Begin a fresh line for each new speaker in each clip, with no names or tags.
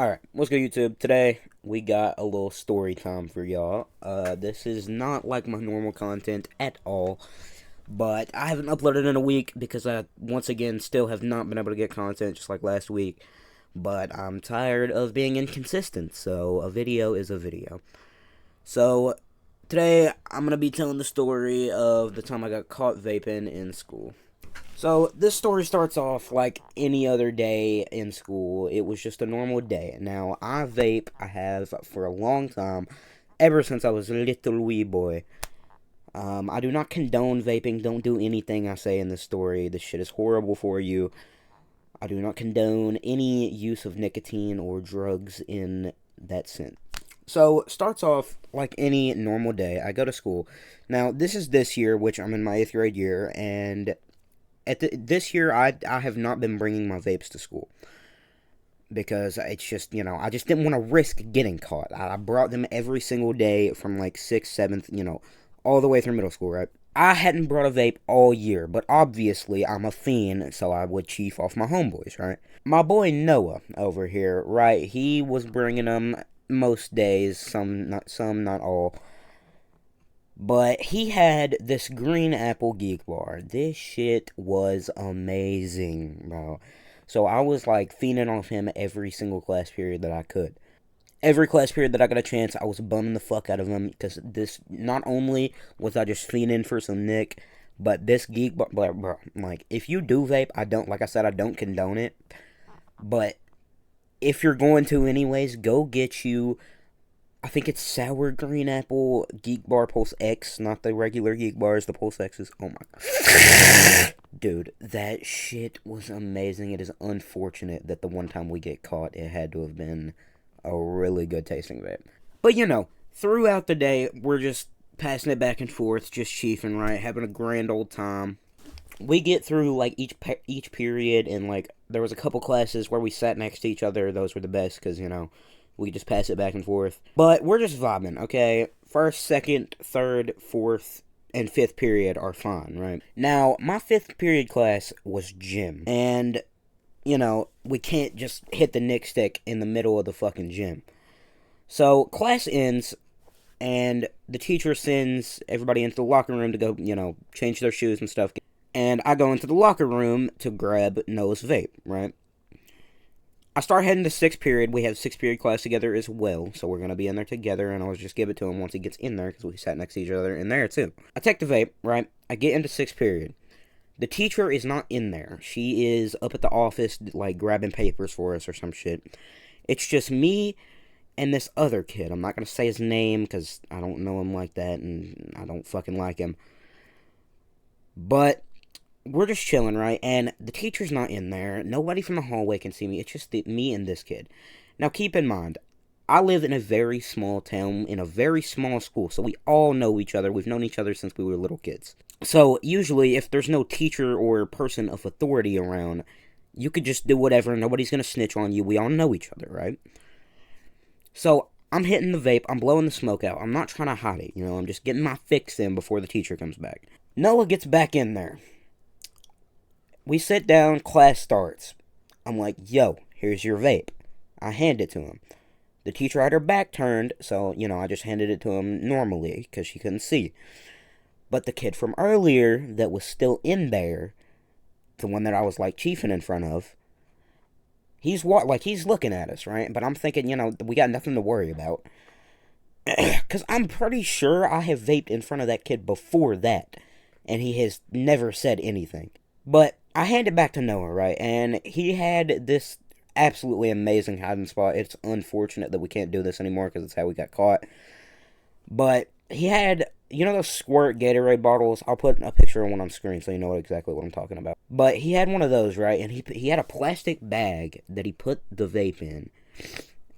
Alright, what's good YouTube? Today, we got a little story time for y'all. This is not like my normal content at all, but I haven't uploaded in a week because I, once again, still have not been able to get content just like last week. But I'm tired of being inconsistent, so a video is a video. So, today, I'm gonna be telling the story of the time I got caught vaping in school. So, this story starts off like any other day in school. It was just a normal day. Now, I have for a long time, ever since I was a little wee boy. I do not condone vaping. Don't do anything I say in this story. This shit is horrible for you. I do not condone any use of nicotine or drugs in that sense. So, starts off like any normal day. I go to school. Now, this is this year, which I'm in my 8th grade year, and this year, I have not been bringing my vapes to school because it's just, I just didn't want to risk getting caught. I brought them every single day from like 6th, 7th, all the way through middle school, right? I hadn't brought a vape all year, but obviously I'm a fiend, so I would chief off my homeboys, right? My boy Noah over here, right? He was bringing them most days, some, not all. But he had this green apple geek bar. This shit was amazing, bro. So I was like fiending off him every single class period that I could. Every class period that I got a chance, I was bumming the fuck out of him because this, not only was I just fiending for some nick, but this geek bar, bro, like, if you do vape, like I said, I don't condone it. But if you're going to anyways, go get you, I think it's sour green apple Geek Bar Pulse X, not the regular Geek Bars, the Pulse X's. Oh my god. Dude, that shit was amazing. It is unfortunate that the one time we get caught, it had to have been a really good tasting vape. But throughout the day, we're just passing it back and forth, just chiefing, right? Having a grand old time. We get through like each period, and like there was a couple classes where we sat next to each other. Those were the best because we just pass it back and forth. But we're just vibing, okay? First, second, third, fourth, and fifth period are fine, right? Now, my fifth period class was gym. And, we can't just hit the nick stick in the middle of the fucking gym. So, class ends, and the teacher sends everybody into the locker room to go, change their shoes and stuff. And I go into the locker room to grab Noah's vape, right? I start heading to 6th period. We have 6th period class together as well, so we're going to be in there together, and I'll just give it to him once he gets in there, because we sat next to each other in there, too. I take the vape, right? I get into 6th period. The teacher is not in there. She is up at the office, like, grabbing papers for us or some shit. It's just me and this other kid. I'm not going to say his name, because I don't know him like that, and I don't fucking like him. But we're just chilling, right? And the teacher's not in there. Nobody from the hallway can see me. It's just me and this kid. Now, keep in mind, I live in a very small town, in a very small school, so we all know each other. We've known each other since we were little kids. So, usually, if there's no teacher or person of authority around, you could just do whatever. Nobody's going to snitch on you. We all know each other, right? So, I'm hitting the vape. I'm blowing the smoke out. I'm not trying to hide it, I'm just getting my fix in before the teacher comes back. Noah gets back in there. We sit down, class starts. I'm like, yo, here's your vape. I hand it to him. The teacher had her back turned, so, I just handed it to him normally, because she couldn't see. But the kid from earlier that was still in there, the one that I was, like, chiefing in front of, he's looking at us, right? But I'm thinking, we got nothing to worry about. Because I'm pretty sure I have vaped in front of that kid before that, and he has never said anything. But I hand it back to Noah, right? And he had this absolutely amazing hiding spot. It's unfortunate that we can't do this anymore because it's how we got caught. But he had, those squirt Gatorade bottles? I'll put a picture of one on screen so you know exactly what I'm talking about. But he had one of those, right? And he had a plastic bag that he put the vape in.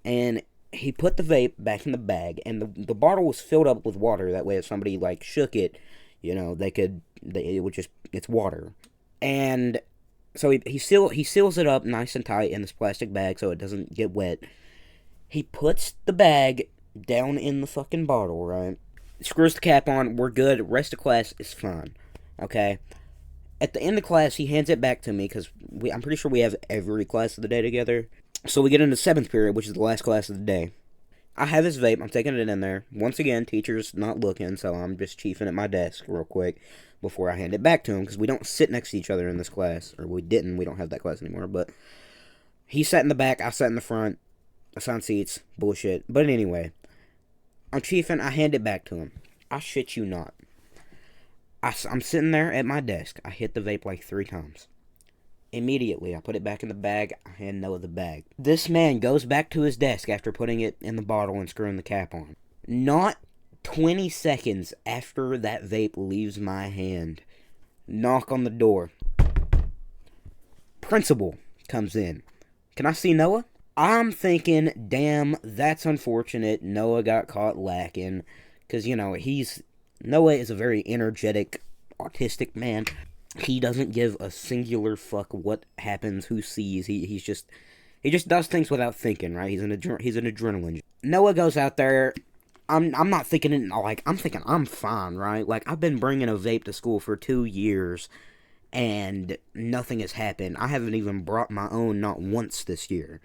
And he put the vape back in the bag. And the bottle was filled up with water. That way if somebody, like, shook it, it's water. And so he seals it up nice and tight in this plastic bag so it doesn't get wet. He puts the bag down in the fucking bottle, right? Screws the cap on. We're good. Rest of class is fine. Okay? At the end of class, he hands it back to me because I'm pretty sure we have every class of the day together. So we get into 7th period, which is the last class of the day. I have his vape. I'm taking it in there. Once again, teacher's not looking, so I'm just chiefing at my desk real quick before I hand it back to him, because we don't sit next to each other in this class. Or we didn't. We don't have that class anymore. But he sat in the back. I sat in the front. Assigned seats. Bullshit. But anyway, I'm chiefing. I hand it back to him. I shit you not. I'm sitting there at my desk. I hit the vape like 3 times. Immediately, I put it back in the bag. I hand Noah the bag. This man goes back to his desk after putting it in the bottle and screwing the cap on. Not 20 seconds after that vape leaves my hand, knock on the door. Principal comes in. Can I see Noah? I'm thinking, damn, that's unfortunate. Noah got caught lacking. Because, you know, Noah is a very energetic, autistic man. He doesn't give a singular fuck what happens, who sees. He just does things without thinking, right? He's an adrenaline. Noah goes out there. I'm not thinking it like, I'm thinking I'm fine, right? Like, I've been bringing a vape to school for 2 years, and nothing has happened. I haven't even brought my own not once this year.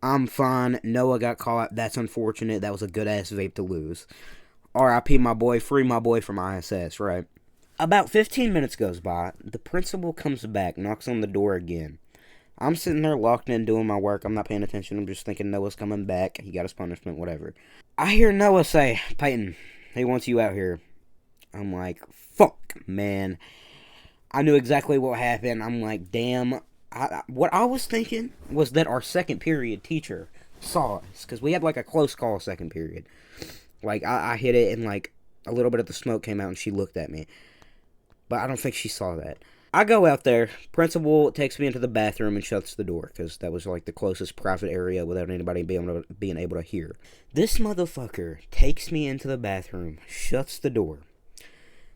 I'm fine. Noah got caught. That's unfortunate. That was a good ass vape to lose. R.I.P. my boy. Free my boy from ISS, right? About 15 minutes goes by. The principal comes back, knocks on the door again. I'm sitting there locked in doing my work. I'm not paying attention. I'm just thinking Noah's coming back. He got his punishment, whatever. I hear Noah say, Peyton, he wants you out here. I'm like, fuck, man. I knew exactly what happened. I'm like, damn. What I was thinking was that our second period teacher saw us. Because we had like a close call second period. Like, I hit it and like a little bit of the smoke came out and she looked at me. But I don't think she saw that. I go out there. Principal takes me into the bathroom and shuts the door. Because that was like the closest private area without anybody being able to hear. This motherfucker takes me into the bathroom. Shuts the door.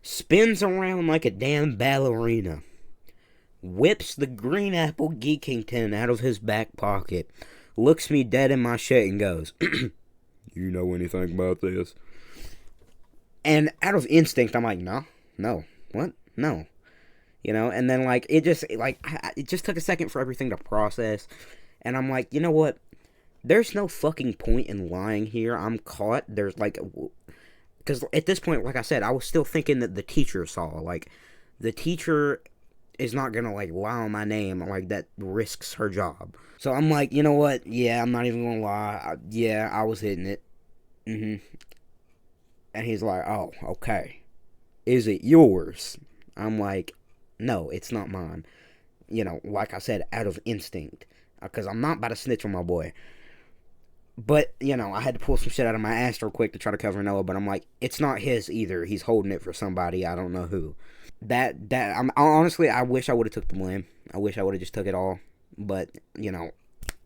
Spins around like a damn ballerina. Whips the green apple Geekington out of his back pocket. Looks me dead in my shit and goes, you know anything about this? And out of instinct, I'm like, no, what? No. You know, and then, like, it just took a second for everything to process. And I'm like, you know what? There's no fucking point in lying here. I'm caught. There's, like, because at this point, like I said, I was still thinking that the teacher saw. Like, the teacher is not gonna, like, lie on my name. Like, that risks her job. So I'm like, you know what? Yeah, I'm not even gonna lie. Yeah, I was hitting it. And he's like, oh, okay. Is it yours? I'm like, no, it's not mine. You know, like I said, out of instinct. Because I'm not about to snitch on my boy. But, you know, I had to pull some shit out of my ass real quick to try to cover Noah. But I'm like, it's not his either. He's holding it for somebody. I don't know who. Honestly, I wish I would have took the blame. I wish I would have just took it all. But, you know,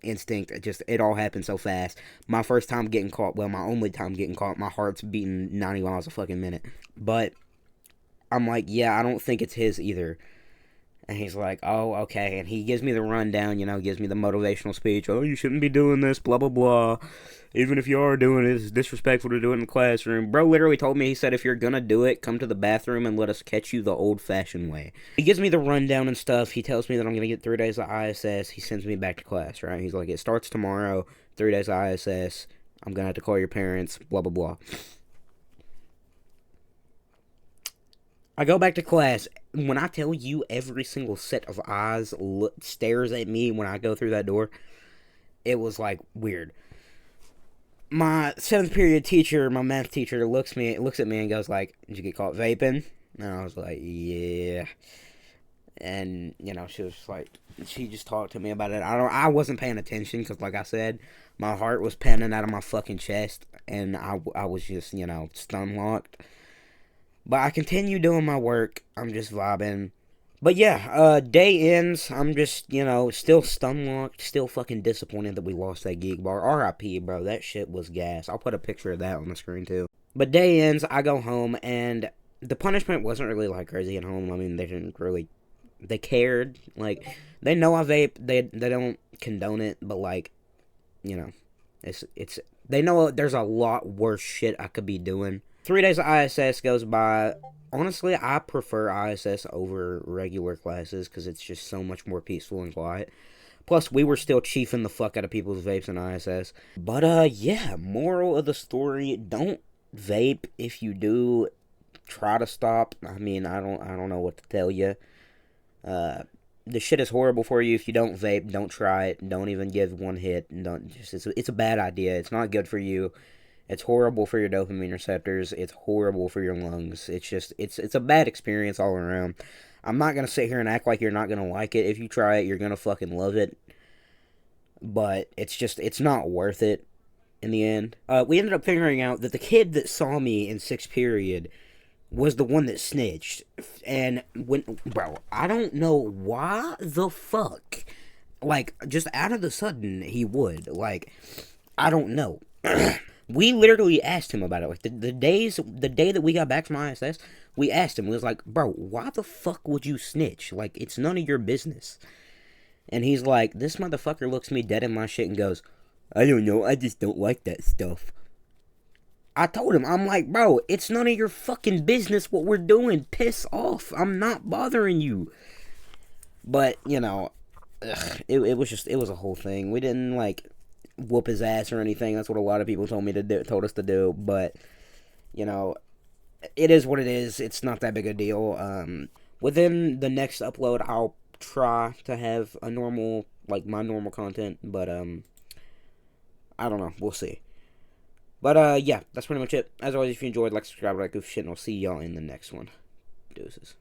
instinct, it all happened so fast. My first time getting caught, well, my only time getting caught, my heart's beating 90 miles a fucking minute. But I'm like, yeah, I don't think it's his either. And he's like, oh, okay. And he gives me the rundown, you know, gives me the motivational speech. Oh, you shouldn't be doing this, blah, blah, blah. Even if you are doing it, it's disrespectful to do it in the classroom. Bro literally told me, he said, if you're gonna do it, come to the bathroom and let us catch you the old-fashioned way. He gives me the rundown and stuff. He tells me that I'm gonna get 3 days of ISS. He sends me back to class, right? He's like, it starts tomorrow, 3 days of ISS. I'm gonna have to call your parents, blah, blah, blah. I go back to class. When I tell you every single set of eyes stares at me when I go through that door, it was like weird. My 7th period teacher, my math teacher, looks at me and goes like, did you get caught vaping? And I was like, yeah. And, you know, she just talked to me about it. I wasn't paying attention because, like I said, my heart was pounding out of my fucking chest. And I was just, you know, stun locked. But I continue doing my work. I'm just vibing. But yeah, day ends. I'm just, you know, still stun-locked. Still fucking disappointed that we lost that geek bar. R.I.P., bro. That shit was gas. I'll put a picture of that on the screen, too. But day ends. I go home, and the punishment wasn't really, like, crazy at home. I mean, they didn't really... They cared. Like, they know I vape. They don't condone it. But, like, you know, it's... They know there's a lot worse shit I could be doing. 3 days of ISS goes by. Honestly, I prefer ISS over regular classes because it's just so much more peaceful and quiet. Plus, we were still chiefing the fuck out of people's vapes in ISS. But, yeah, moral of the story, don't vape. If you do, try to stop. I mean, I don't know what to tell you. The shit is horrible for you. If you don't vape, don't try it. Don't even give one hit. Don't just. It's a bad idea. It's not good for you. It's horrible for your dopamine receptors. It's horrible for your lungs. It's just it's a bad experience all around. I'm not gonna sit here and act like you're not gonna like it. If you try it, you're gonna fucking love it. But it's not worth it in the end. We ended up figuring out that the kid that saw me in sixth period was the one that snitched. And bro, I don't know why the fuck. Like, just out of the sudden, he would. Like, I don't know. We literally asked him about it. Like, the day that we got back from ISS, we asked him. We was like, bro, why the fuck would you snitch? Like, it's none of your business. And he's like, this motherfucker looks me dead in my shit and goes, I don't know, I just don't like that stuff. I told him, I'm like, bro, it's none of your fucking business what we're doing. Piss off. I'm not bothering you. But, you know, it was a whole thing. We didn't, like, whoop his ass or anything. That's what a lot of people told us to do. But, you know, it is what it is. It's not that big a deal. Within the next upload, I'll try to have a normal, like, my normal content. But, I don't know. We'll see. But, yeah, that's pretty much it. As always, if you enjoyed, like, subscribe, like, goof shit, and I'll see y'all in the next one. Deuces.